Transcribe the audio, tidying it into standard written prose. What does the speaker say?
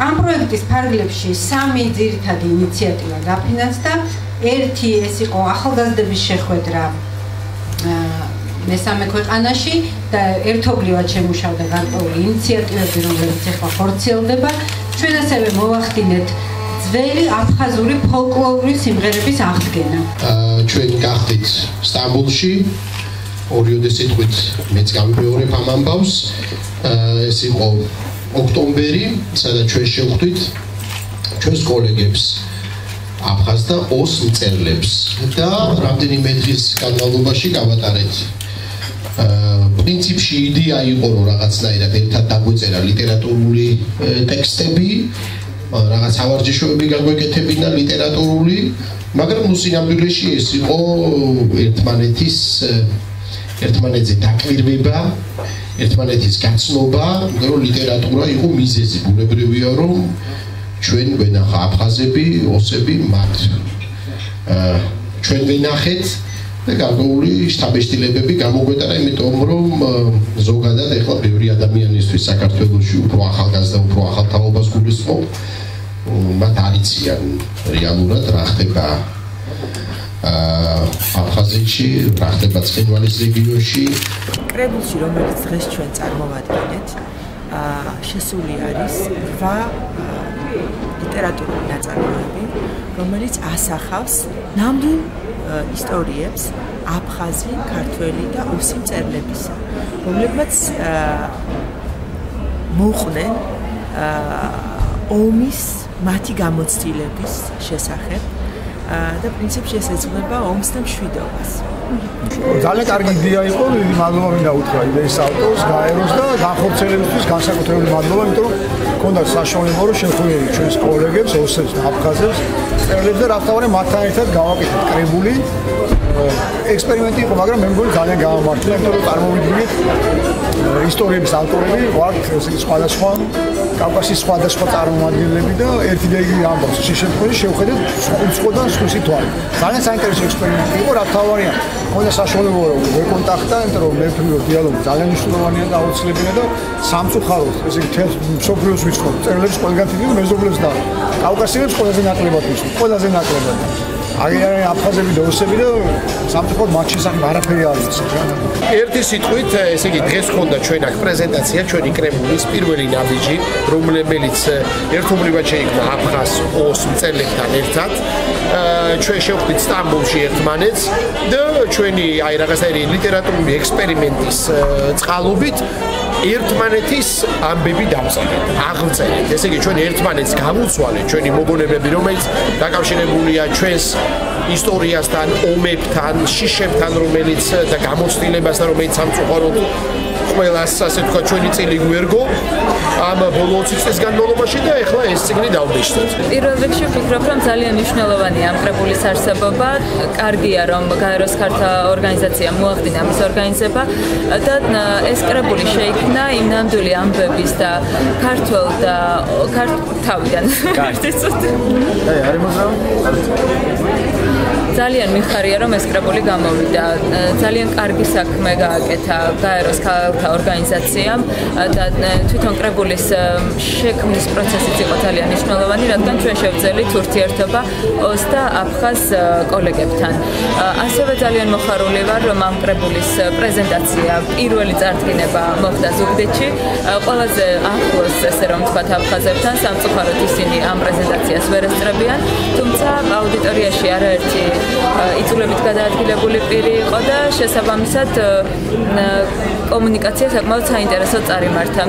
ამ პროექტის ფარგლებში 3 ძირითადი ინიციატივა დაფინანსდა. ერთი ეს იყო ახალგაზრდების შეხვედრა მესამე ქვეყანაში და ერთობლივად შემუშავდა გარკვეული ინიციატივები, რომელიც ახლა ხორციელდება. ჩვენ ასევე მოვახდინეთ ძველი აფხაზური ფოლკლორული სიმღერების აღდგენა. ჩვენ გახდით სტამბოლში, ორიოდე სიტყვით მეც გამიმეორებ ამ ამბავს. ეს იყო ოქტომბერი, სადაც ჩვენ შევხვდით ჩვენს კოლეგებს აფხაზ და ოს მწერლებს და რამდენიმე დღის განმავლობაში გავატარეთ. პრინციპში იდეა იყო, რომ რაღაცნაირად ერთად დაგვეწერა ლიტერატურული ტექსტები, რაღაც ავარჯიშოები გაგვეკეთებინა ლიტერატურული, მაგრამ სინამდვილეში ეს იყო ერთმანეთზე დაკვირვება, ერთმანეთის გაცნობა, რომ ლიტერატურა იყო მიზეზი. ბუნებრივია, რომ ჩვენ ვენახა აფხაზები, ოსები მათ ჩვენ ვენახეთ და გარკვეული შთაბეჭდილებები გამოგვეტარა, იმიტომ რომ ზოგადად ეხლა ბევრი ადამიანისთვის საქართველოში უფრო ახალგაზრდა, უფრო ახალ თაობას გულისხმობ, მათ არ იციან რეალურად რა ხდება აფხაზეთში, რა ხდება ცხინვალის რეგიონში. კრებულში, რომელიც დღეს ჩვენ წარმოვადგენთ, შესული არის 8 ლიტერატურული ნაწარმოები, რომელიც ასახავს ნამდვილ ისტორიებს აფხაზი, ქართველი და ოსი მწერლებისა, რომლებმაც მოუყვნენ ომის მათი გამოცდილების შესახებ და პრინციპში ეს ეძღვნება ომს და მშვიდობას. ძალიან კარგი იდეა იყო, მადლობა მინდა უთხრა იდეის ავტორს, გაეროს და განხორციელებისთვის განსაკუთრებული მადლობა, იმიტომ რომ მქონდა საშუალება, რომ შევხვდებით ჩვენს კოლეგებს, ოსებს და აფხაზებს, მწერლებს და რასთავარი მათთან ერთად გავაკეთეთ კრებული. ექსპერიმენტი იყო, მაგრამ მე მგონი ძალიან გამამართლა, იმიტომ რომ წარმოვიდგინეთ ისტორიების ავტორები ვართ სხვადასხვა კავკასიის სხვადასხვა წარმომადგენლები და ერთი და იგივე ამბავს. შემთხვევაში შევხედეთ სხვადასხვა სხვისი თვალით. ძალიან საინტერესო ექსპერიმენტი იყო, რასთავარია. მქონდა საშუალება, რომ ვეკონტაქტა, იმიტომ რომ მე ვფიქრობ, დიალოგი ძალიან მნიშვნელოვანია და აუცილებელია და სამწუხაროდ, ესე იგი თელ მსოფლიოს ვიცნობ, მწერლებს ყველგან თითქმის მეზობლებს და კავკასიელებს ყველაზე ნაკლებად ვიცნობ, ყველაზე ნაკლებად. აგერიან აფხაზები და ოსები და სამწუხაროდ მათ შესახებ არაფერი არ ვიცით. ერთი სიტყვით, ესე იგი დღეს ხონდა ჩვენ აქ პრეზენტაცია, ჩვენი კრებულის პირველი ნაბიჯი, რომელიც ერთობლივად შეიქმნა აფხაზ ოს მწერლებთან ერთად. ჩვენ შევხვდით სტამბოლში ერთმანეთს და ჩვენი აი რაღაცაირი ლიტერატურული ექსპერიმენტის წყალობით ერთმანეთის ამბები დავწერეთ, აღწერეთ. ესე იგი ჩვენ ერთმანეთს გავუცვალეთ, ჩვენი მოგონებები, რომელიც დაკავშირებულია ჩვენს ისტორიასთან, ომებთან, შიშებთან, რომელიც და გამოცდილებასთან, რომელიც სამწუხაროდ ყველას ასე თქვა ჩვენი წილი გვერგო ამ ბოლო 20 წლის განმავლობაში და ეხლა ეს წიგნი დავდეშდით. პირველ რიგში ვფიქრობ, რომ ძალიან მნიშვნელოვანია ამ კრებულის არსებობა. კარგია, რომ გაეროს ქართა ორგანიზაციამ მოახდინა ამის ორგანიზება და ეს კრებული შეიქმნა იმ ნამდვილი ამბების და ქართველ და თავიდან. ძალიან მიხარია, რომ ეს კრებული გამოვიდა. ძალიან კარგი საქმე გააკეთა გაეროს ქალთა ორგანიზაციამ და თვითონ კრებულის შექმნის პროცესიც იყო ძალიან მნიშვნელოვანი, რადგან ჩვენ შევძელით ურთიერთობა ოს და აფხაზ კოლეგებთან. ასევე ძალიან მოხარული ვარ, რომ ამ კრებულის პრეზენტაცია პირველი წარდგინება მოხდა ზუგდიდში. ყველაზე ახლოს, ესე რომ ვთქვათ, აფხაზებთან, სამწუხაროდ ისინი ამ პრეზენტაციას ვერ ესწრებიან, თუმცა აუდიტორიაში არაერთი იწულებით გადაადგილებული პირი იყო და შესაბამისად კომუნიკაცია საკმაოდ საინტერესო წარიმართა.